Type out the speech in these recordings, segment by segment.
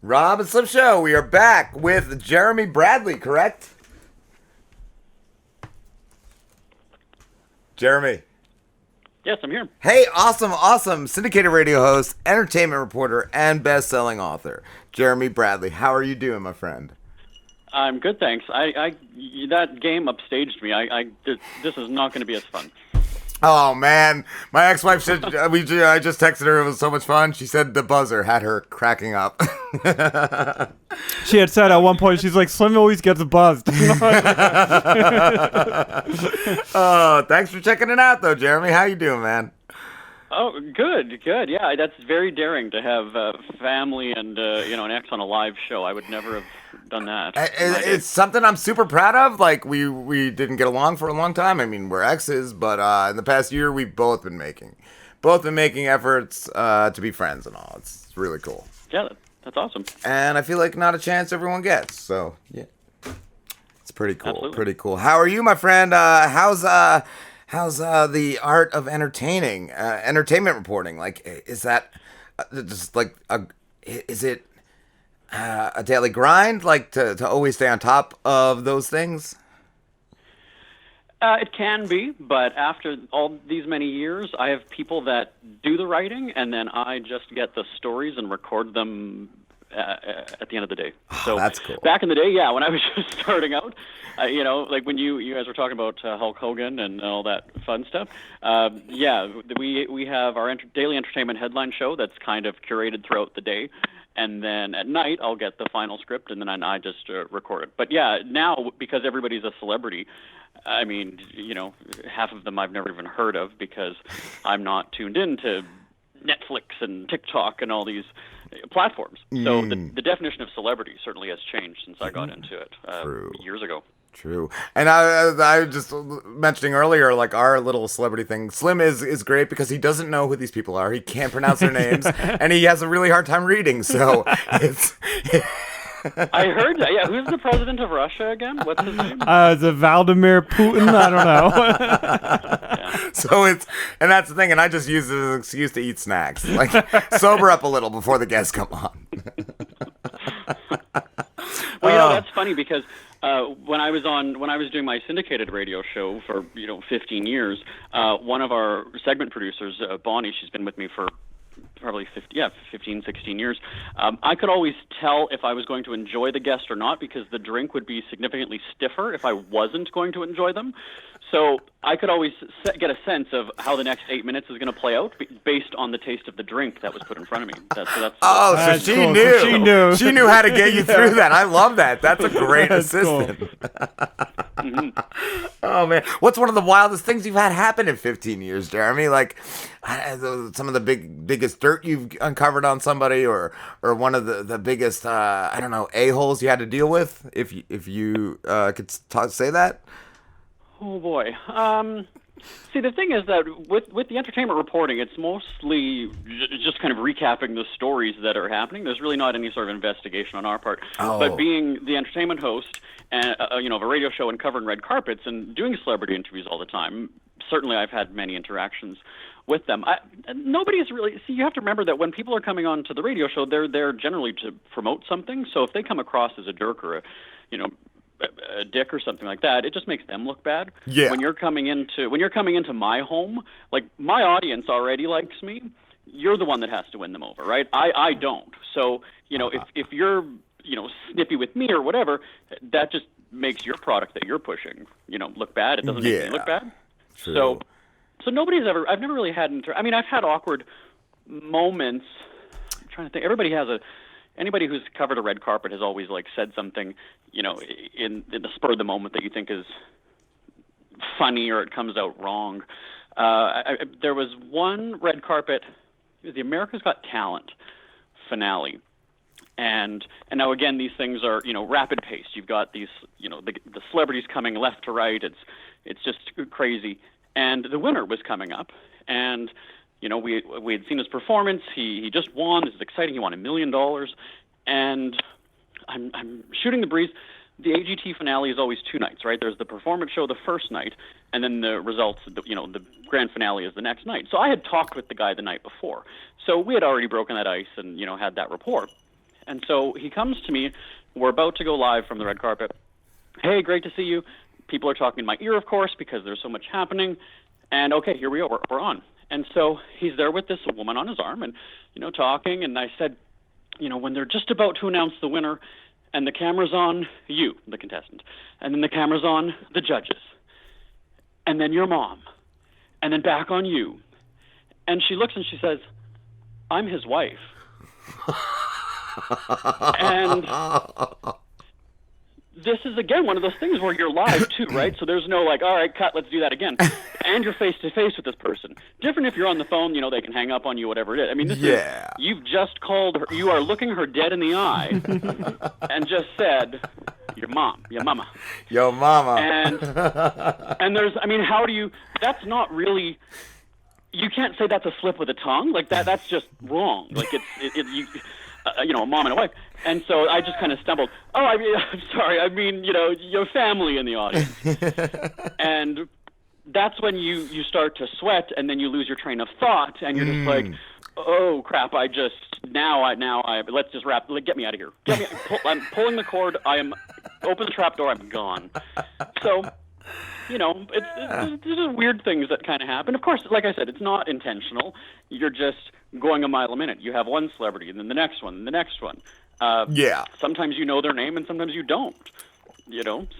Rob and Slim Show, we are back with Jeremy Bradley, correct? Jeremy. Yes, I'm here. Hey, awesome. Syndicated radio host, entertainment reporter, and best-selling author, Jeremy Bradley. How are you doing, my friend? I'm good, thanks. That game upstaged me. This is not going to be as fun. Oh, man. My ex-wife said, I just texted her. It was so much fun. She said the buzzer had her cracking up. She had said at one point, she's like, Slim always gets buzzed. Oh, thanks for checking it out, though, Jeremy. How you doing, man? Oh, good. Yeah, that's very daring to have family and an ex on a live show. I would never have done that. It's something I'm super proud of. Like, we didn't get along for a long time. I mean, we're exes, but in the past year, we've both been making efforts to be friends and all. It's really cool. Yeah, that's awesome. And I feel like not a chance everyone gets. So yeah, it's pretty cool. Absolutely. Pretty cool. How are you, my friend? How's the art of entertainment reporting? Like, is that just like is it a daily grind, like to always stay on top of those things? It can be, but after all these many years, I have people that do the writing, and then I just get the stories and record them at the end of the day. So that's cool. Back in the day, yeah, when I was just starting out, like when you guys were talking about Hulk Hogan and all that fun stuff. We have our daily entertainment headline show that's kind of curated throughout the day. And then at night, I'll get the final script, and then I just record it. But yeah, now, because everybody's a celebrity, I mean, half of them I've never even heard of because I'm not tuned into Netflix and TikTok and all these platforms. So the definition of celebrity certainly has changed since I got into it years ago. True. And I just mentioning earlier, like our little celebrity thing, Slim is great because he doesn't know who these people are. He can't pronounce their names, and he has a really hard time reading. So it's... I heard that. Yeah, who's the president of Russia again? What's his name? Is it Vladimir Putin? I don't know. Yeah. So and that's the thing, and I just use it as an excuse to eat snacks. Like, sober up a little before the guests come on. Well, that's funny because when I was doing my syndicated radio show for 15 years, one of our segment producers, Bonnie, she's been with me for probably 15, 16 years. I could always tell if I was going to enjoy the guest or not because the drink would be significantly stiffer if I wasn't going to enjoy them. So I could always get a sense of how the next 8 minutes is going to play out based on the taste of the drink that was put in front of me. So she cool. knew. So she knew. She knew how to get you through that. I love that. That's a great assistant. Mm-hmm. Oh, man. What's one of the wildest things you've had happen in 15 years, Jeremy? Like, some of the biggest dirt you've uncovered on somebody, or one of the biggest, a-holes you had to deal with, if you could say that? Oh, boy. See, the thing is that with the entertainment reporting, it's mostly just kind of recapping the stories that are happening. There's really not any sort of investigation on our part. Oh. But being the entertainment host and of a radio show and covering red carpets and doing celebrity interviews all the time, certainly I've had many interactions with them. Nobody's really... See, you have to remember that when people are coming on to the radio show, they're there generally to promote something. So if they come across as a jerk or a dick or something like that, it just makes them look bad. Yeah. When you're coming into my home, like my audience already likes me, you're the one that has to win them over, right? I don't. So, if you're, snippy with me or whatever, that just makes your product that you're pushing, look bad. It doesn't make me look bad. True. So I've never really had, I've had awkward moments. I'm trying to think. Anybody who's covered a red carpet has always said something, in the spur of the moment that you think is funny or it comes out wrong. There was one red carpet, it was the America's Got Talent finale. And now again, these things are, rapid paced. You've got these, the celebrities coming left to right. It's just crazy. And the winner was coming up, and we had seen his performance. He just won. This is exciting. He won $1 million. And I'm shooting the breeze. The AGT finale is always 2 nights, right? There's the performance show the first night, and then the results, the grand finale is the next night. So I had talked with the guy the night before. So we had already broken that ice and, had that rapport. And so he comes to me. We're about to go live from the red carpet. Hey, great to see you. People are talking in my ear, of course, because there's so much happening. And okay, here we go. We're on. And so he's there with this woman on his arm and, talking. And I said, when they're just about to announce the winner and the camera's on you, the contestant, and then the camera's on the judges, and then your mom, and then back on you. And she looks and she says, I'm his wife. And this is, again, one of those things where you're live, too, right? So there's no, all right, cut, let's do that again. And you're face-to-face with this person. Different if you're on the phone, they can hang up on you, whatever it is. I mean, this is, you've just called her, you are looking her dead in the eye and just said, your mom, your mama. Yo, mama. And there's, how do you, that's not really, you can't say that's a slip of the tongue. That's just wrong. A mom and a wife. And so I just kind of stumbled. Oh, I'm sorry. Your family in the audience. And that's when you start to sweat, and then you lose your train of thought, and you're just like, oh crap! Let's just wrap. Get me out of here. I'm pulling the cord. Open the trap door. I'm gone. So. It's just weird things that kind of happen. Of course, like I said, it's not intentional. You're just going a mile a minute. You have one celebrity, and then the next one, and the next one. Sometimes you know their name, and sometimes you don't.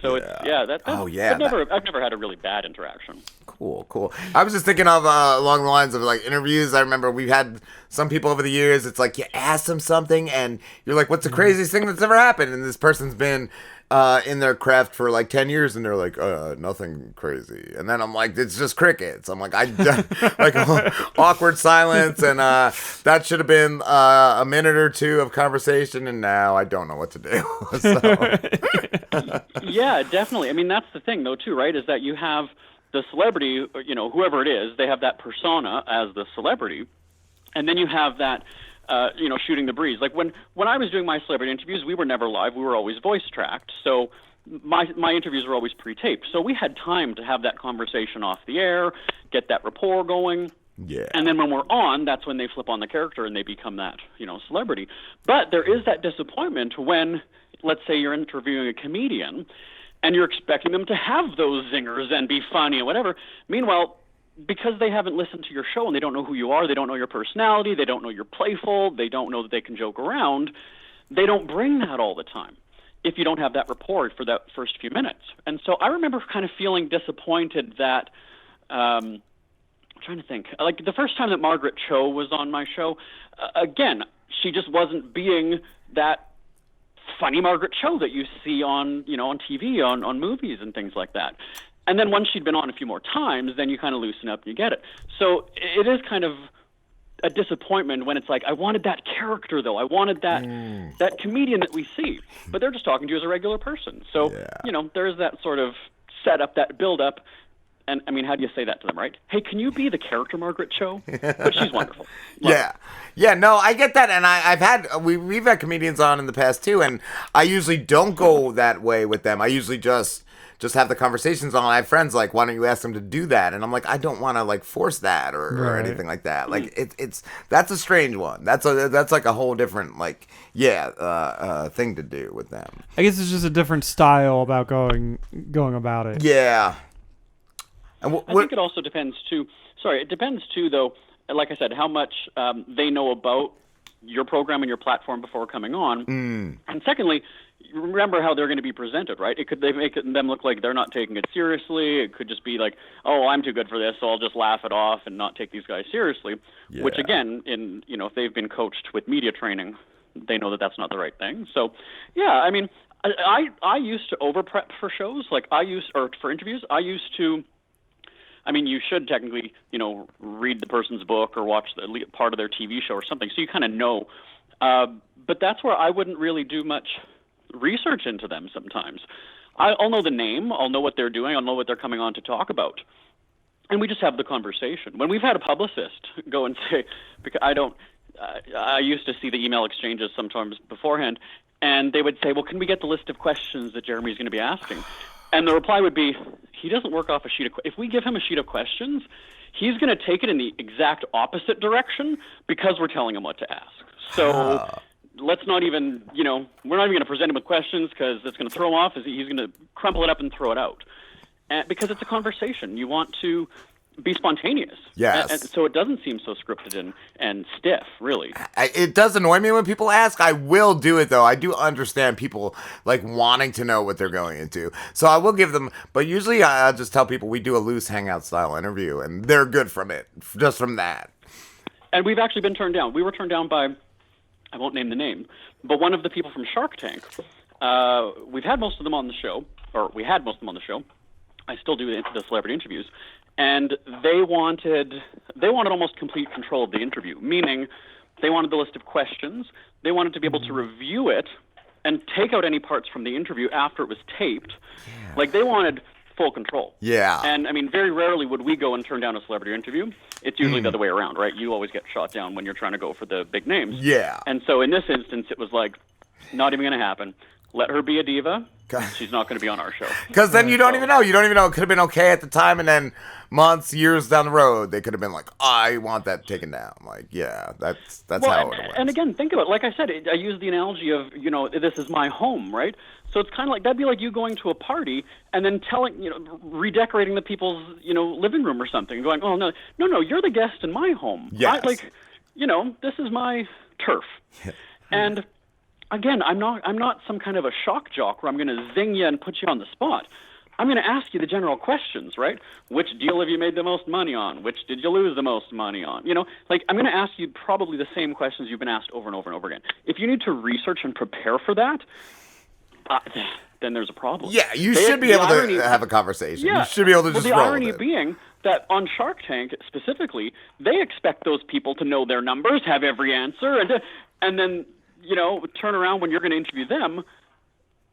So I've never had a really bad interaction. Cool. I was just thinking of along the lines of interviews. I remember we've had some people over the years. It's like you ask them something, and you're like, "What's the craziest thing that's ever happened?" And this person's been in their craft for 10 years, and they're like, nothing crazy. And then I'm like, it's just crickets. I'm like, awkward silence, and that should have been a minute or two of conversation, and now I don't know what to do. Yeah, definitely. That's the thing, though, too, right, is that you have the celebrity, whoever it is, they have that persona as the celebrity, and then you have that shooting the breeze. Like when I was doing my celebrity interviews, we were never live. We were always voice tracked. So my interviews were always pre-taped. So we had time to have that conversation off the air, get that rapport going. Yeah. And then when we're on, that's when they flip on the character and they become that, celebrity. But there is that disappointment when, let's say you're interviewing a comedian and you're expecting them to have those zingers and be funny or whatever. Meanwhile, because they haven't listened to your show and they don't know who you are, they don't know your personality, they don't know you're playful, they don't know that they can joke around, they don't bring that all the time if you don't have that rapport for that first few minutes. And so I remember kind of feeling disappointed that, I'm trying to think, the first time that Margaret Cho was on my show, again, she just wasn't being that funny Margaret Cho that you see on, on TV, on movies and things like that. And then once she'd been on a few more times, then you kind of loosen up and you get it. So it is kind of a disappointment when it's like, I wanted that character, though. I wanted that comedian that we see. But they're just talking to you as a regular person. So, there's that sort of setup, that build-up. And, how do you say that to them, right? Hey, can you be the character Margaret Cho? But she's wonderful. Yeah, no, I get that. And we've had comedians on in the past, too. And I usually don't go that way with them. I usually just have the conversations on. I have friends like, why don't you ask them to do that? And I'm like, I don't want to force that or anything like that. That's a strange one. That's like a whole different thing to do with them. I guess it's just a different style about going about it. Yeah. And I think it also depends too. It depends too, though. Like I said, how much they know about your program and your platform before coming on. And secondly, remember how they're going to be presented, right? They make them look like they're not taking it seriously. It could just be like, oh, I'm too good for this, so I'll just laugh it off and not take these guys seriously. Yeah. Which again, if they've been coached with media training, they know that that's not the right thing. So, yeah, I used to over prep for shows. For interviews, I used to. You should technically, read the person's book or watch the part of their TV show or something, so you kind of know. But that's where I wouldn't really do much research into them sometimes. I'll know the name, I'll know what they're doing, I'll know what they're coming on to talk about. And we just have the conversation. When we've had a publicist go and say, because I used to see the email exchanges sometimes beforehand, and they would say, well, can we get the list of questions that Jeremy's going to be asking? And the reply would be, he doesn't work off a sheet of questions. If we give him a sheet of questions, he's going to take it in the exact opposite direction because we're telling him what to ask. So let's not even, we're not even going to present him with questions because it's going to throw him off. He's going to crumple it up and throw it out. Because it's a conversation. You want to be spontaneous. Yes. And so it doesn't seem so scripted and stiff, really. It does annoy me when people ask. I will do it, though. I do understand people, like, wanting to know what they're going into. So I will give them, but usually I'll just tell people we do a loose hangout-style interview, and they're good from it, just from that. And we've actually been turned down. We were turned down by, I won't name the name, but one of the people from Shark Tank. We've had most of them on the show, or we had most of them on the show. I still do the celebrity interviews, and they wanted almost complete control of the interview, meaning they wanted the list of questions, they wanted to be able to review it and take out any parts from the interview after it was taped. Yeah. Like, they wanted full control. Yeah. And, I mean, very rarely would we go and turn down a celebrity interview. It's usually the other way around, right? You always get shot down when you're trying to go for the big names. Yeah. And so in this instance, it was like, not even going to happen. Let her be a diva. She's not going to be on our show. Because then you don't even know. You don't even know. It could have been okay at the time, and then months, years down the road, they could have been like, I want that taken down. Like, yeah, that's how it went. And again, think about it. Like I said, I use the analogy of, this is my home, right? So it's kind of like, that'd be like you going to a party and then redecorating the people's, living room or something, and going, oh, no, you're the guest in my home. Yes. This is my turf. And again, I'm not some kind of a shock jock where I'm going to zing you and put you on the spot. I'm going to ask you the general questions, right? Which deal have you made the most money on? Which did you lose the most money on? I'm going to ask you probably the same questions you've been asked over and over and over again. If you need to research and prepare for that, then there's a problem. Yeah, you should be able to have a conversation. Yeah. You should be able to just roll with it. The irony being that on Shark Tank specifically, they expect those people to know their numbers, have every answer, and then turn around when you're going to interview them,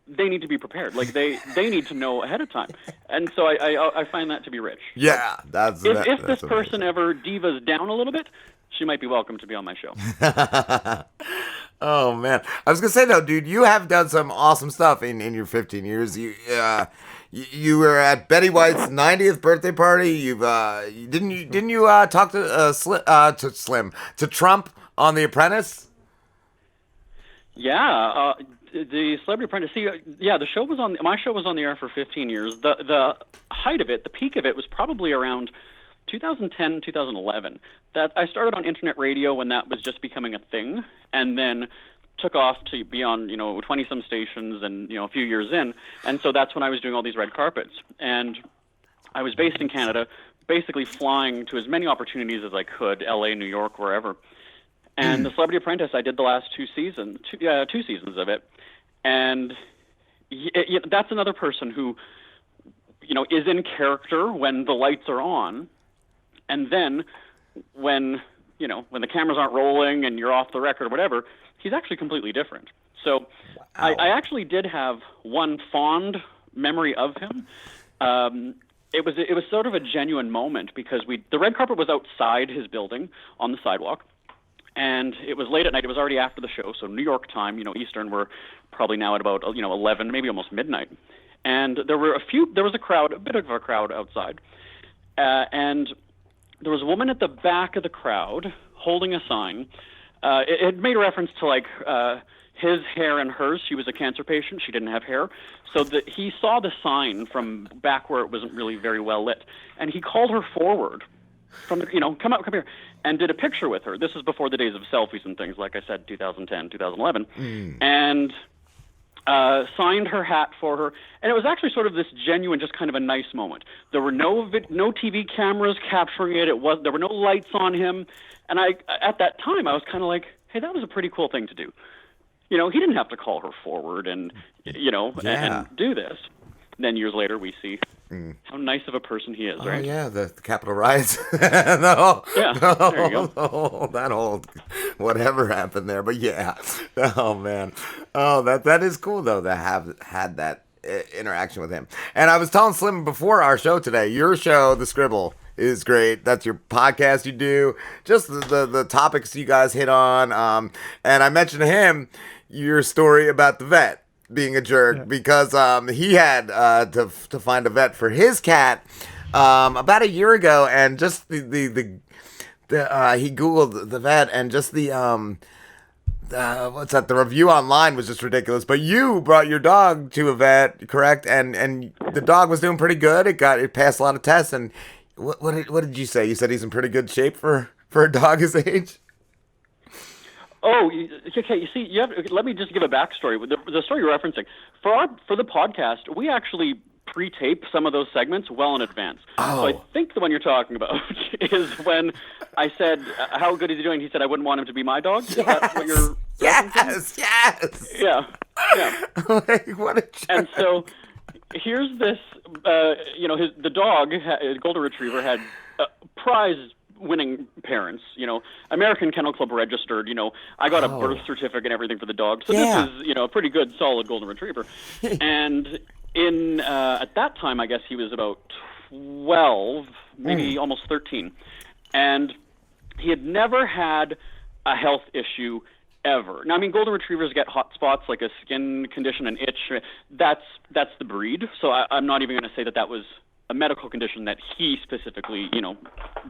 they need to be prepared. Like, they need to know ahead of time. And so I find that to be rich. Yeah, if this person ever divas down a little bit, she might be welcome to be on my show. Oh, man. I was going to say, though, dude, you have done some awesome stuff in your 15 years. You were at Betty White's 90th birthday party. Didn't you talk to Trump on The Apprentice? Yeah, the Celebrity Apprentice. The show was on. My show was on the air for 15 years. The height of it, the peak of it, was probably around 2010, 2011. That I started on internet radio when that was just becoming a thing, and then took off to be on 20-some stations, and a few years in, and so that's when I was doing all these red carpets. And I was based in Canada, basically flying to as many opportunities as I could, LA, New York, wherever. And the Celebrity Apprentice, I did the last two seasons of it, and that's another person who, is in character when the lights are on, and then when the cameras aren't rolling and you're off the record or whatever, he's actually completely different. So, wow. I actually did have one fond memory of him. It was sort of a genuine moment because the red carpet was outside his building on the sidewalk. And it was late at night. It was already after the show, so New York time, Eastern, we're probably now at about 11, maybe almost midnight. And there was a bit of a crowd outside, and there was a woman at the back of the crowd holding a sign. It made a reference to his hair and hers. She was a cancer patient. She didn't have hair, so he saw the sign from back where it wasn't really very well lit, and he called her forward. Come here, and did a picture with her. This is before the days of selfies and things, like I said, 2010, 2011, and signed her hat for her. And it was actually sort of this genuine, just kind of a nice moment. There were no TV cameras capturing it. There were no lights on him. And at that time, I was kind of like, hey, that was a pretty cool thing to do. He didn't have to call her forward and do this. Then years later, we see how nice of a person he is, right? Oh, yeah, the Capitol riots. There you go. That whole whatever happened there. But yeah. Oh, man. Oh, that is cool, though, to have had that interaction with him. And I was telling Slim before our show today, your show, The Scribble, is great. That's your podcast you do. Just the topics you guys hit on. And I mentioned to him your story about the vet being a jerk because he had to find a vet for his cat about a year ago, and just the he Googled the vet, and just the what's that? The review online was just ridiculous. But you brought your dog to a vet, correct? And the dog was doing pretty good. It passed a lot of tests. And what did you say? You said he's in pretty good shape for a dog his age. Oh, okay. You see, let me just give a backstory. The story you're referencing for the podcast, we actually pre-tape some of those segments well in advance. Oh. So I think the one you're talking about is when I said, "How good is he doing?" He said, "I wouldn't want him to be my dog." Is that what you're referencing? Yes. Yeah. Like, what a jerk. And so here's this. The dog, golden retriever, had prize-winning parents. American Kennel Club registered. I got a birth certificate and everything for the dog. So this is, a pretty good, solid golden retriever. And at that time, I guess he was about 12, maybe almost 13, and he had never had a health issue ever. Now, I mean, golden retrievers get hot spots like a skin condition and itch. That's the breed. So I'm not even going to say that was a medical condition that he specifically,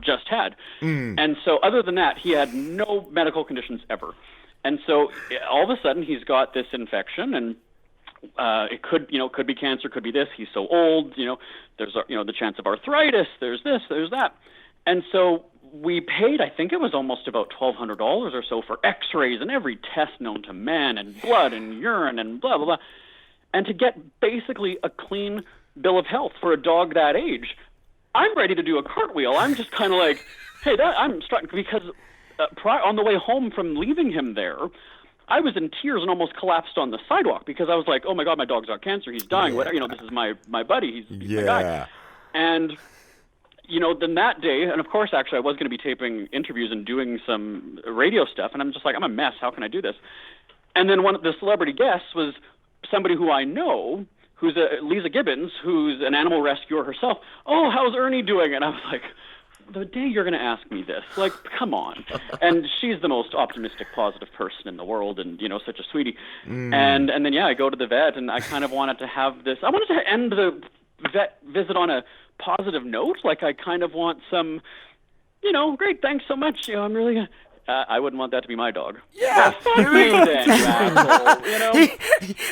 just had. And so other than that, he had no medical conditions ever. And so all of a sudden he's got this infection, and it could be cancer, could be this. He's so old, there's, the chance of arthritis, there's this, there's that. And so we paid, I think it was almost about $1,200 or so for x-rays and every test known to man, and blood and urine and blah, blah, blah. And to get basically a clean bill of health for a dog that age, I'm ready to do a cartwheel. I'm just kind of like, hey, I'm starting, because on the way home from leaving him there, I was in tears and almost collapsed on the sidewalk because I was like, oh my God, my dog's got cancer. He's dying. Yeah. This is my buddy. He's my guy. And, then that day, and of course, actually, I was going to be taping interviews and doing some radio stuff. And I'm just like, I'm a mess. How can I do this? And then one of the celebrity guests was somebody who I know, who's Lisa Gibbons, who's an animal rescuer herself. Oh, how's Ernie doing? And I was like, the day you're going to ask me this, like, come on. And she's the most optimistic, positive person in the world, and, such a sweetie. And then, I go to the vet, and I kind of wanted to have this. I wanted to end the vet visit on a positive note. Like, I kind of want some, great, thanks so much. I'm really I wouldn't want that to be my dog. Yeah. Fuck you then, you asshole.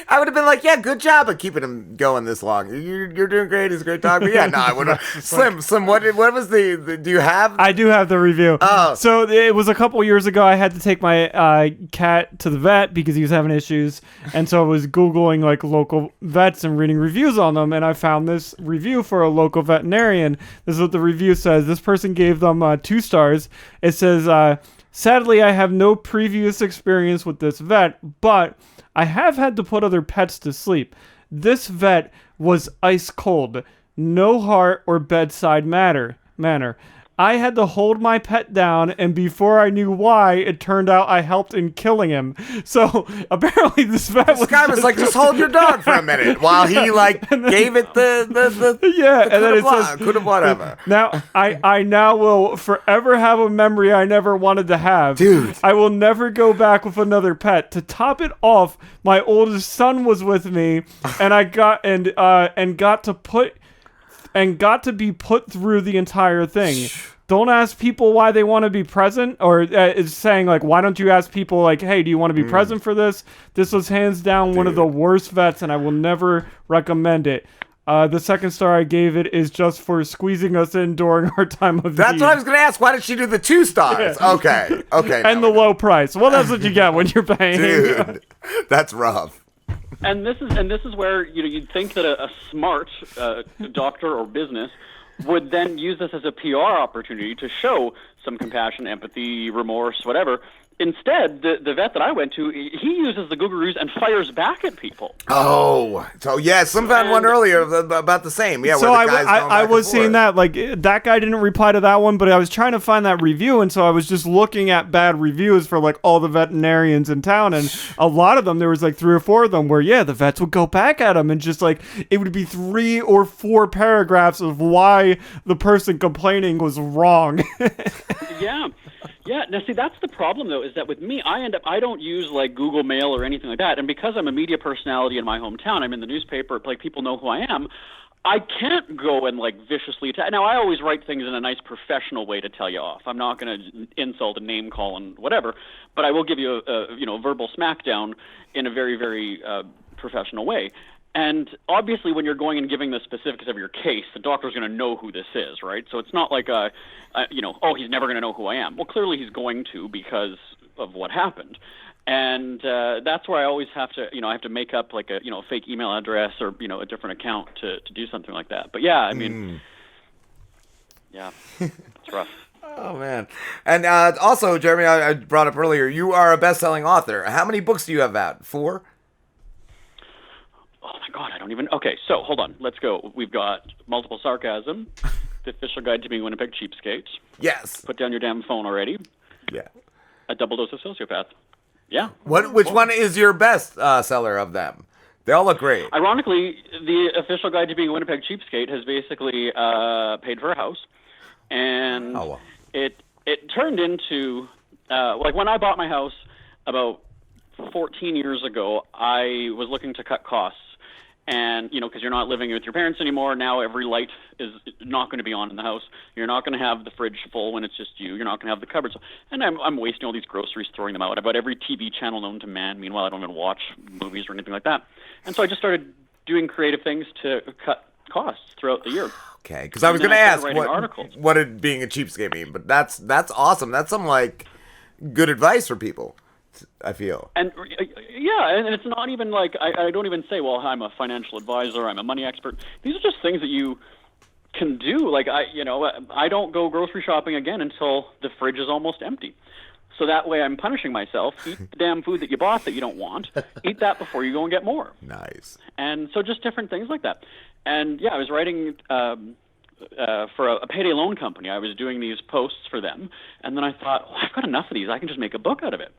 I would have been like, yeah, good job at keeping him going this long. You're doing great. He's a great dog. But yeah, no, I wouldn't. Slim, what was the do you have? I do have the review. Oh. So it was a couple years ago. I had to take my cat to the vet because he was having issues. And so I was Googling like local vets and reading reviews on them. And I found this review for a local veterinarian. This is what the review says. This person gave them 2 stars. It says, sadly, I have no previous experience with this vet, but I have had to put other pets to sleep. This vet was ice cold, no heart or bedside manner. I had to hold my pet down, and before I knew why, it turned out I helped in killing him. So apparently this vet this guy was like, just hold your dog for a minute while he gave it the yeah, and then it says could have whatever. Now I now will forever have a memory I never wanted to have. Dude, I will never go back with another pet. To top it off, my oldest son was with me, and I got to be put through the entire thing. Don't ask people why they want to be present, or it's saying like, why don't you ask people like, hey, do you want to be present for this? This was hands down one of the worst vets, and I will never recommend it. The 2nd star I gave it is just for squeezing us in during our time of That's need. what I was going to ask. Why did she do the 2 stars? Yeah. Okay. And the low price. Well, that's what you get when you're paying. Dude, that's rough. And this is where you'd think that a smart doctor or business would then use this as a PR opportunity to show some compassion, empathy, remorse, whatever. Instead, the vet that I went to, he uses the Googaroos and fires back at people. Oh, so yeah, Slim found one earlier about the same. Yeah, so where the guy's going I back was and seeing forth. that, like, that guy didn't reply to that one, but I was trying to find that review, and so I was just looking at bad reviews for, like, all the veterinarians in town, and a lot of them, there was, like, 3 or 4 of them where, yeah, the vets would go back at them, and just, like, it would be 3 or 4 paragraphs of why the person complaining was wrong. Yeah. Yeah, now see, that's the problem, though, is that with me, I don't use, like, Google Mail or anything like that, and because I'm a media personality in my hometown, I'm in the newspaper, like, people know who I am, I can't go and like viciously attack. Now, I always write things in a nice professional way to tell you off. I'm not going to insult and name call and whatever, but I will give you a verbal smackdown in a very, very professional way. And obviously, when you're going and giving the specifics of your case, the doctor's going to know who this is, right? So it's not like oh, he's never going to know who I am. Well, clearly he's going to because of what happened. And that's where I always have to, I have to make up like a, fake email address or, a different account to do something like that. But yeah, I mean, yeah, it's rough. Oh, man. And also, Jeremy, I brought up earlier, you are a best-selling author. How many books do you have out? 4? Oh, my God, I don't even... Okay, so hold on. Let's go. We've got Multiple Sarcasm, The Official Guide to Being a Winnipeg Cheapskate. Yes. Put down your damn phone already. Yeah. A Double Dose of Sociopath. Yeah. Which one is your best seller of them? They all look great. Ironically, The Official Guide to Being a Winnipeg Cheapskate has basically paid for a house. And it turned into... like, when I bought my house about 14 years ago, I was looking to cut costs. And, because you're not living with your parents anymore, now every light is not going to be on in the house. You're not going to have the fridge full when it's just you. You're not going to have the cupboards. And I'm wasting all these groceries, throwing them out. I've got every TV channel known to man. Meanwhile, I don't even watch movies or anything like that. And so I just started doing creative things to cut costs throughout the year. Okay, because I was going to ask what did being a cheapskate mean, but that's awesome. That's some, like, good advice for people. I feel. And yeah, and it's not even like I don't even say, well, I'm a financial advisor, I'm a money expert. These are just things that you can do. Like I don't go grocery shopping again until the fridge is almost empty. So that way I'm punishing myself. Eat the damn food that you bought that you don't want. Eat that before you go and get more. Nice. And so just different things like that. And yeah, I was writing for a payday loan company. I was doing these posts for them. And then I thought, well, I've got enough of these. I can just make a book out of it.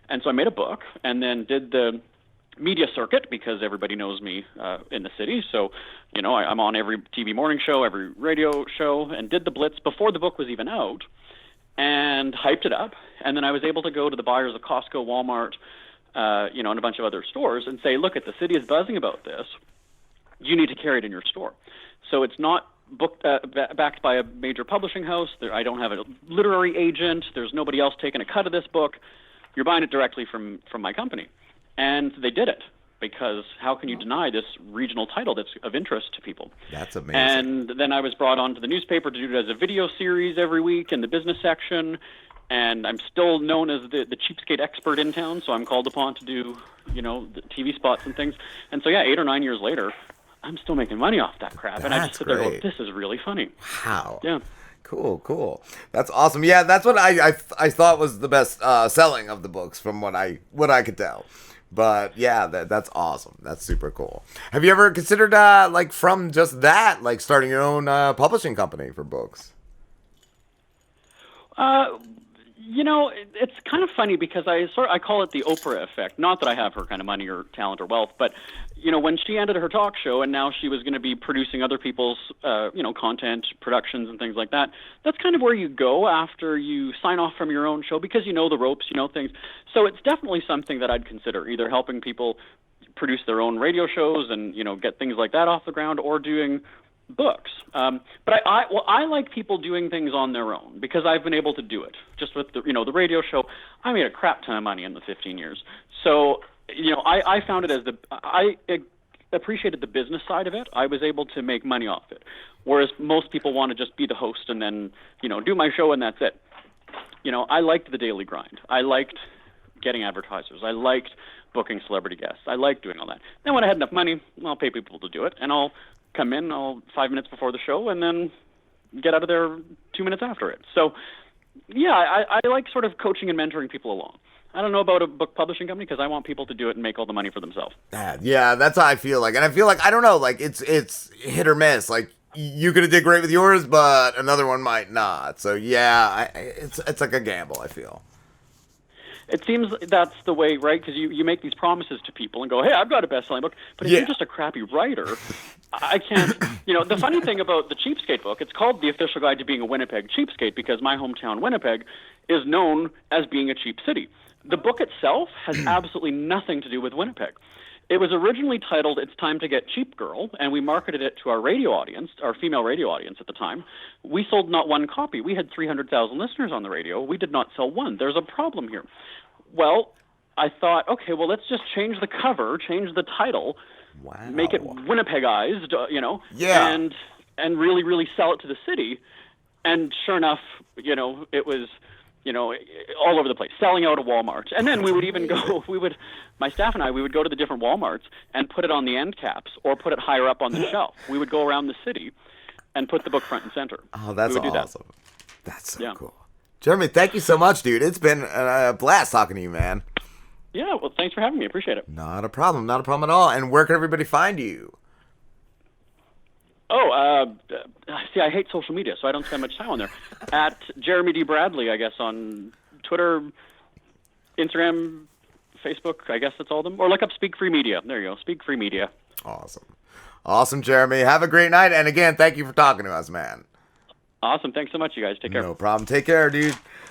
And so I made a book and then did the media circuit because everybody knows me in the city. So, I'm on every TV morning show, every radio show, and did the Blitz before the book was even out and hyped it up. And then I was able to go to the buyers of Costco, Walmart, and a bunch of other stores and say, look, the city is buzzing about this. You need to carry it in your store. So it's not backed by a major publishing house. I don't have a literary agent. There's nobody else taking a cut of this book. You're buying it directly from my company. And they did it because how can you deny this regional title that's of interest to people? That's amazing. And then I was brought onto the newspaper to do it as a video series every week in the business section. And I'm still known as the cheapskate expert in town, so I'm called upon to do, the TV spots and things. And so, yeah, 8 or 9 years later, I'm still making money off that crap. And I just sit there and go, this is really funny. Wow. Yeah. Cool. That's awesome. Yeah, that's what I thought was the best selling of the books from what I could tell. But yeah, that's awesome. That's super cool. Have you ever considered like from just that, like starting your own publishing company for books? It's kind of funny because I call it the Oprah effect. Not that I have her kind of money or talent or wealth, but when she ended her talk show and now she was going to be producing other people's content, productions and things like that. That's kind of where you go after you sign off from your own show because you know the ropes, things. So it's definitely something that I'd consider, either helping people produce their own radio shows and get things like that off the ground, or doing books. But I like people doing things on their own because I've been able to do it. Just with the radio show, I made a crap ton of money in the 15 years. So, I found it as I appreciated the business side of it. I was able to make money off it. Whereas most people want to just be the host and then, do my show and that's it. I liked the daily grind. I liked getting advertisers. I liked booking celebrity guests. I liked doing all that. Then when I had enough money, I'll pay people to do it, and I'll come in 5 minutes before the show and then get out of there 2 minutes after it. So, yeah, I like sort of coaching and mentoring people along. I don't know about a book publishing company because I want people to do it and make all the money for themselves. Yeah, that's how I feel like. And I feel like, I don't know, like it's hit or miss. Like you could have did great with yours, but another one might not. So yeah, it's like a gamble, I feel. It seems that's the way, right? Because you make these promises to people and go, hey, I've got a best-selling book. But if you're just a crappy writer, I can't... the funny thing about the Cheapskate book, it's called The Official Guide to Being a Winnipeg Cheapskate because my hometown, Winnipeg, is known as being a cheap city. The book itself has absolutely nothing to do with Winnipeg. It was originally titled "It's Time to Get Cheap, Girl," and we marketed it to our radio audience, our female radio audience at the time. We sold not one copy. We had 300,000 listeners on the radio. We did not sell one. There's a problem here. Well, I thought, okay, well, let's just change the cover, change the title, make it Winnipegized, and really, really sell it to the city. And sure enough, it was, all over the place, selling out of Walmart. And then we would even go, my staff and I, we would go to the different Walmarts and put it on the end caps or put it higher up on the shelf. We would go around the city and put the book front and center. Oh, that's awesome. That's so cool. Jeremy, thank you so much, dude. It's been a blast talking to you, man. Yeah, well, thanks for having me. Appreciate it. Not a problem at all. And where can everybody find you? Oh, see, I hate social media, so I don't spend much time on there. At Jeremy D. Bradley, I guess, on Twitter, Instagram, Facebook, I guess that's all of them. Or look up Speak Free Media. There you go, Speak Free Media. Awesome, Jeremy. Have a great night. And again, thank you for talking to us, man. Awesome. Thanks so much, you guys. Take care. No problem. Take care, dude.